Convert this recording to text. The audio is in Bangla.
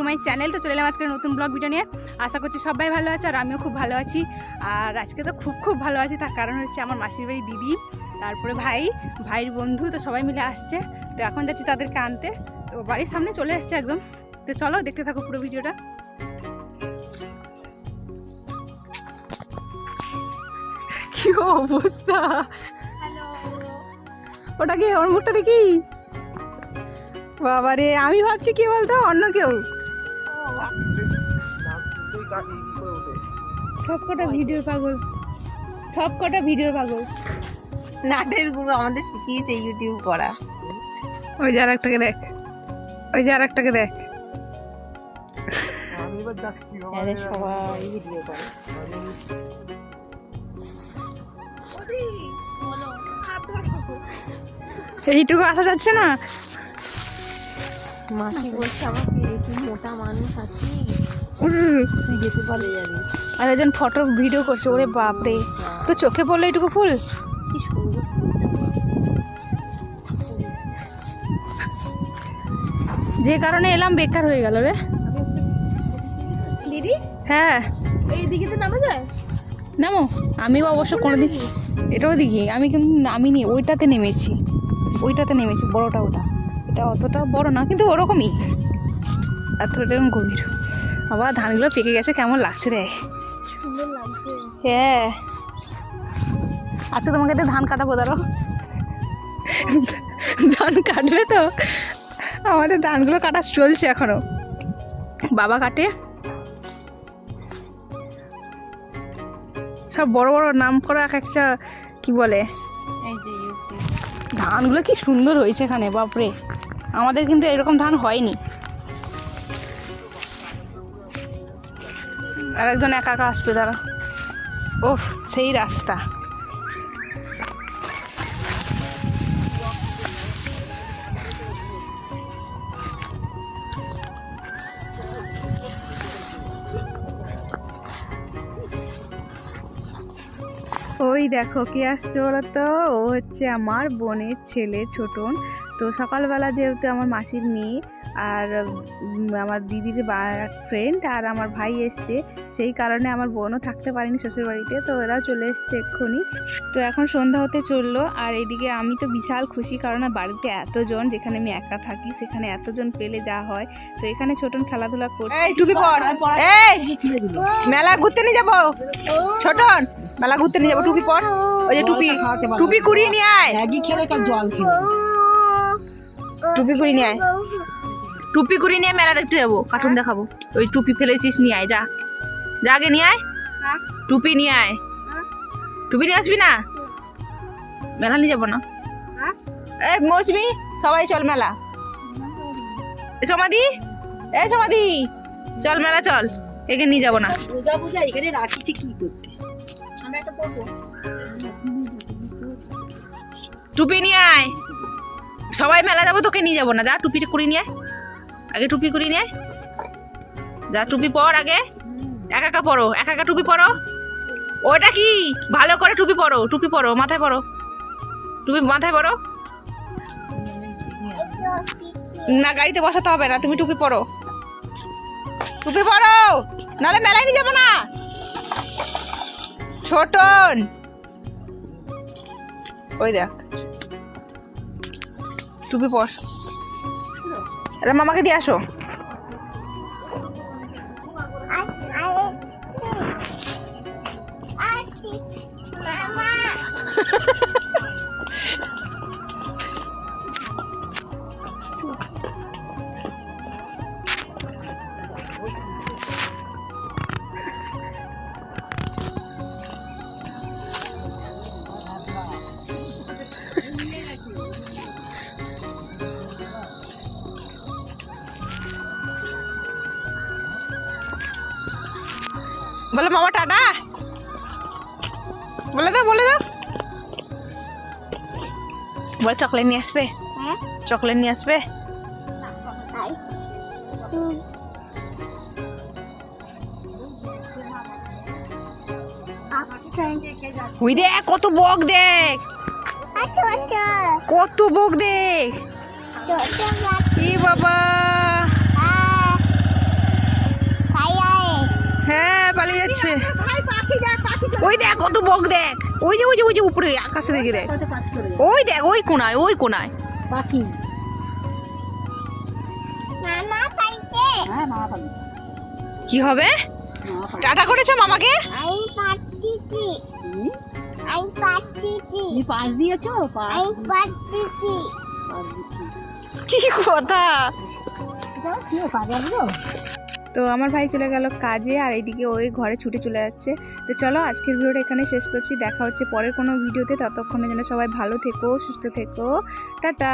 My channel. তো চলে এলাম আজকে নতুন ব্লগ ভিডিও নিয়ে। আশা করছি সবাই ভালো আছে আর আমিও খুব ভালো আছি। আর আজকে তো খুব ভালো আছি, তার কারণ হচ্ছে আমার মাসির বাড়ি দিদি, তারপরে ভাইয়ের বন্ধু, তো সবাই মিলে আসছে। তো এখন যাচ্ছি তাদেরকে আনতে। তো বাড়ির সামনে চলে এসছে একদম। তো চলো দেখতে থাকো পুরো ভিডিওটা। কি অবস্থা! ওটা কি? ওর মুখটা দেখি। বাবারে, আমি ভাবছি কি বলতো অন্য কেউ। সবকটা ভিডিওর পাগল। নাটের গুরু আমাদের শিখিয়েছে ইউটিউব করা। ওই যে আরেকটাকে দেখ। সবাই ভিডিও করে। এইটুকু আসা যাচ্ছে না। মাসি বলছে আমাকে, তুই মোটা মানুষ আছিস, তুই যেতে পারে যাবি। আর একজন ফটো ভিডিও করছে, ওরে বাপরে, তো চোখে পড়লো এইটুকু ফুল। কি সুন্দর যে কারণে এলাম বেকার হয়ে গেল রে দিদি। হ্যাঁ, এইদিকে তো নামা যায়। নামো। আমিও অবশ্য কোনোদিন এটাও দেখি, আমি কিন্তু নামিনি। ওইটাতে নেমেছি, বড়টা ওটা। এটা অতটা বড় না কিন্তু ওরকমই, এতটা গভীর। আবার ধানগুলো পেকে গেছে, কেমন লাগছে রে। সুন্দর লাগছে। হ্যাঁ, আচ্ছা তোমাকে তো ধান কাটাবো, দাঁড়ো। ধান কাটবে তো? আমাদের ধানগুলো কাটা চলছে এখনো, বাবা কাটে। সব বড় বড় নাম করা এক একটা, কি বলে, এই যে ইউটিউব। ধানগুলো কি সুন্দর হয়েছে এখানে, বাপরে। আমাদের কিন্তু এরকম ধান হয়নি। আর একজন একা আসবে, দাঁড়া। ওহ, সেই রাস্তা। ওই দেখো কি আসছে বলো তো, ও হচ্ছে আমার বোনের ছেলে ছোটন। তো সকালবেলা যেহেতু আমার মাসির মেয়ে আর আমার দিদির ফ্রেন্ড আর আমার ভাই এসছে, সেই কারণে আমার বোনও থাকতে পারেনি শ্বশুরবাড়িতে, তো এরাও চলে এসছে এক্ষুনি। তো এখন সন্ধ্যা হতে চললো। আর এইদিকে আমি তো বিশাল খুশি, কারণ বাড়িতে এতজন, যেখানে আমি একা থাকি সেখানে এতজন পেলে যা হয়। তো এখানে ছোটন খেলাধুলা করছে। এই টুপি পর, এই মেলা ঘুরতে নিয়ে যাবো ছোটন, মেলা ঘুরতে নিয়ে যাবো, টুপি পর। ওই যে টুপি কুড়িয়ে নিয়ে আয়। টুপি কুড়িয়ে নিয়ে আয়, মেলা দেখতে যাবো, কার্টুন দেখাবো। ওই টুপি ফেলেছিস, নিয়ে আয়, যা আগে নিয়ে আয়। টুপি নিয়ে আয়। টুপি নিয়ে আসবি না? মেলা নিয়ে যাবো না? এই মৌসুমি, সবাই চল মেলা। সমাধি, চল মেলা চল, একে নিয়ে যাবো না। এখানে রাখিছি কি করতে? টুপি নিয়ে আয়, সবাই মেলা যাবো, তোকে নিয়ে যাবো না। যা টুপিটা কুড়ি নিয়ে আগে, টুপি কুড়ি নিয়ে যা। টুপি পর আগে, একা টুপি পরো। ওটা কি, ভালো করে টুপি পরো, মাথায় পরো, না গাড়িতে বসাতে হবে না, তুমি টুপি পরো, নাহলে মেলায় নিয়ে যাবো না। ছোটন, ওই দেখ, টুপি পর। আরে মামাকে দিয়ে আসো। বলো মামা টাটা, বলে দাও। বলে চকলেট নিয়ে আসবে, হুই দেখ কত বক, দেখ কত বক, দেখ। এ বাবা, পালিয়ে যাচ্ছে। ভাই পাখি দেখ, পাখি চলে ওই দেখ কত বক দেখ, ওই যে ওই যে ওই যে উপরে আকাশে দেখে দেখ, কত পাখি চলে যায়। ওই দেখ ওই কোনায় ওই কোনায়। পাখি হ্যাঁ মা পাখি কি হবে? টাটা করেছো মামাকে? তুমি পাশ দিয়েছো? পাশ দিচ্ছি। কি কথা। কি কাজে আসবো? তো আমার ভাই চলে গেল কাজে, আর এইদিকে ওই ঘরে ছুটে চলে যাচ্ছে। তো চলো আজকের ভিডিওটা এখানে শেষ করছি, দেখা হচ্ছে পরের কোনো ভিডিওতে। ততক্ষণে যেন সবাই ভালো থেকো, সুস্থ থেকো, টাটা।